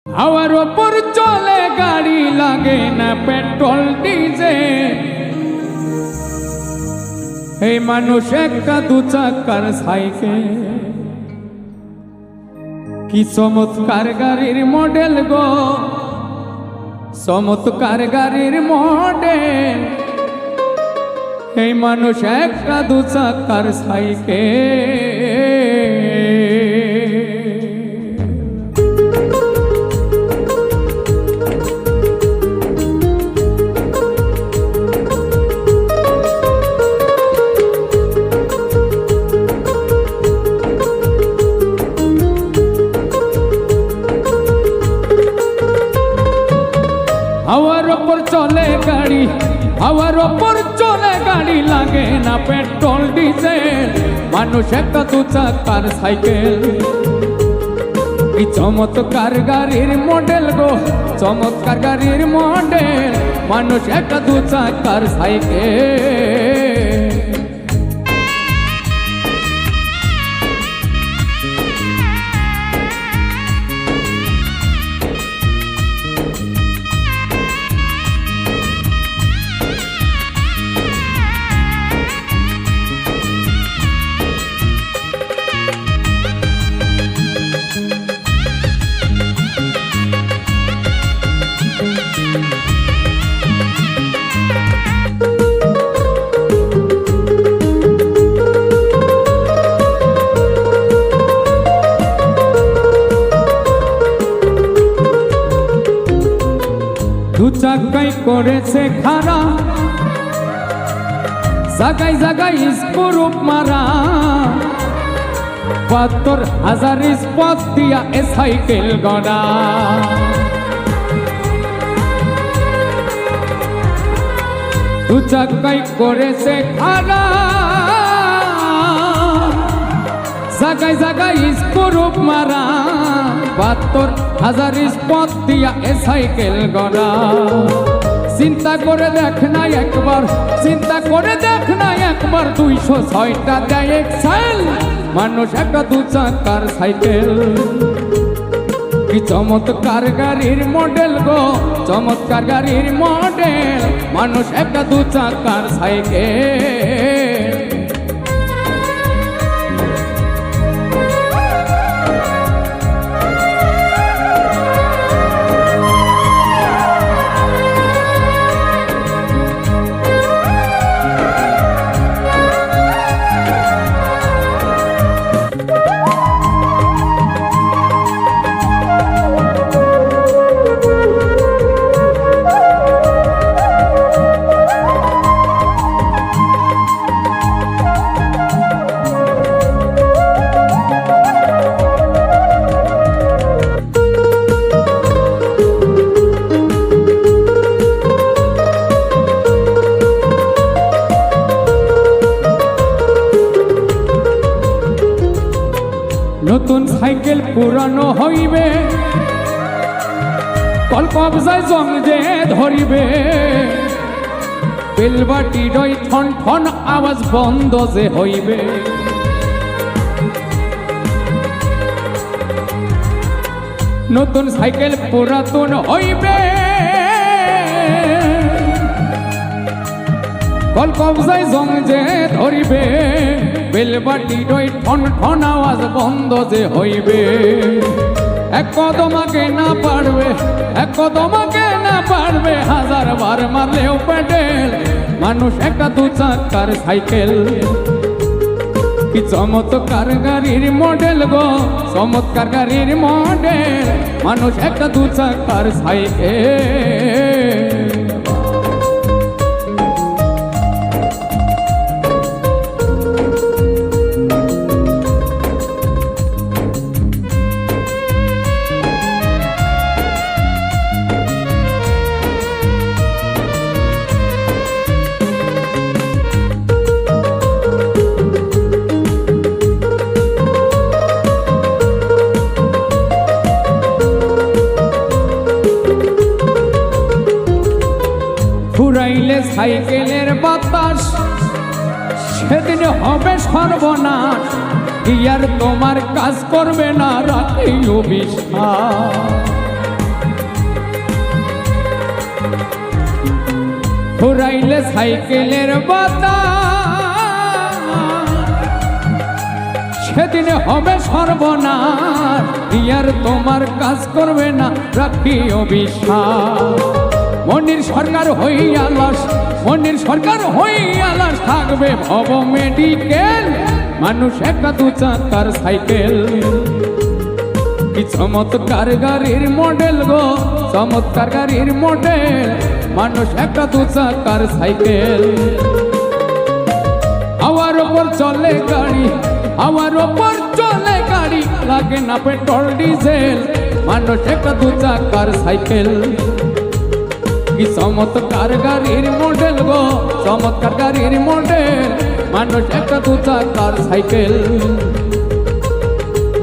হাওয়ার ওপর চলে গাড়ি, লাগে না পেট্রোল ডিজেল। এই মানুষ একটা দু চাকার সাইকেল, কি চমৎকার গাড়ির মডেল গো, চমৎকার গাড়ির মডেল। এই মানুষ একটা দু চাকার সাইকেল। হাওয়ার ওপর চলে গাড়ি, হাওয়ার ওপর চলে গাড়ি, লাগে না পেট্রোল ডিজেল। মানুষ একটা দু চাকার সাইকেল, কি চমৎকার গাড়ির মডেল গো, চমৎকার গাড়ির মডেল। মানুষ একটা দু চাকার সাইকেল। দু চাকাই করেছে খারা, জাগাই জাগাই স্কুরুপ মারা। ৭২,০০০ স্পট দিয়া এ সাইকেল গড়া। দু চাকাই করেছে খারা, জাগাই জাগাই স্কুরুপ মারা। ৭২,০০০ স্পট দিয়া এ সাইকেল গড়া। চিন্তা করে দেখ না একবার, চিন্তা করে দেখ না একবার, ২০৬টা দেয় এক্সেল। মানুষ একটা দু চাকার সাইকেল, কি চমৎকার গাড়ির মডেল গো, চমৎকার গাড়ির মডেল। মানুষ একটা দু চাকার সাইকেল। নতুন সাইকেল পুরানো হইবে, কল কবজায় জং যে ধরিবে। বেলবাটি ডই ঠন ঠন আওয়াজ বন্ধ যে হইবে। নতুন সাইকেল পুরাতন হইবে, কল কবজায় জং যে ধরিবে। বেলবাটি ডই ঠন ঠন আওয়াজ বন্ধ যে হইবে। এক কদম আগে না পারবে, এক কদম আগে না পারবে, ১০০০ বার মারলেও প্যাডেল। মানুষ একটা দু চাকার সাইকেল, কি চমৎকার গাড়ির মডেল গো, চমৎকার গাড়ির মডেল। মানুষ একটা দু চাকার সাইকেল। ফুরাইলে সাইকেলের বাতাস, সেদিন হবে সর্বনাশ। কি আর তোমার কাজ করবে না রাতেই অবিশ্বাস। সাইকেলের বাতাস, সেদিন হবে সর্বনাশ, ইয়ার তোমার কাজ করবে না রাখিও বিশ্বাস। মনির সরকার হইয়া লাশ, মনির সরকার হইয়া লাশ, থাকবে ভব মেডিকেল। মানুষ একটা দু চাকার সাইকেল, কি চমৎকার গাড়ির মডেল গো, চমৎকার গাড়ির মডেল। মানুষ একটা দু চাকার সাইকেল, হাওয়ার ওপর চলে গাড়ি, হাওয়ার ওপর চলে গাড়ি, লাগে না পেট্রোল ডিজেল। মানুষ একটা দু চাকার সাইকেল, কি চমৎকার গাড়ির মডেল গো, চমৎকার গাড়ির মডেল। মানুষ একটা দু চাকার সাইকেল,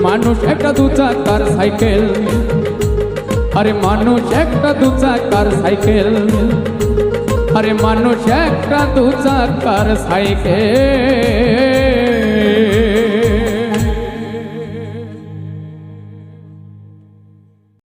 মানুষ একটা দু চাকার সাইকেল। আরে মানুষ একটা দু চাকার সাইকেল, আরে মানুষ একটা দু চাকার সাইকেল।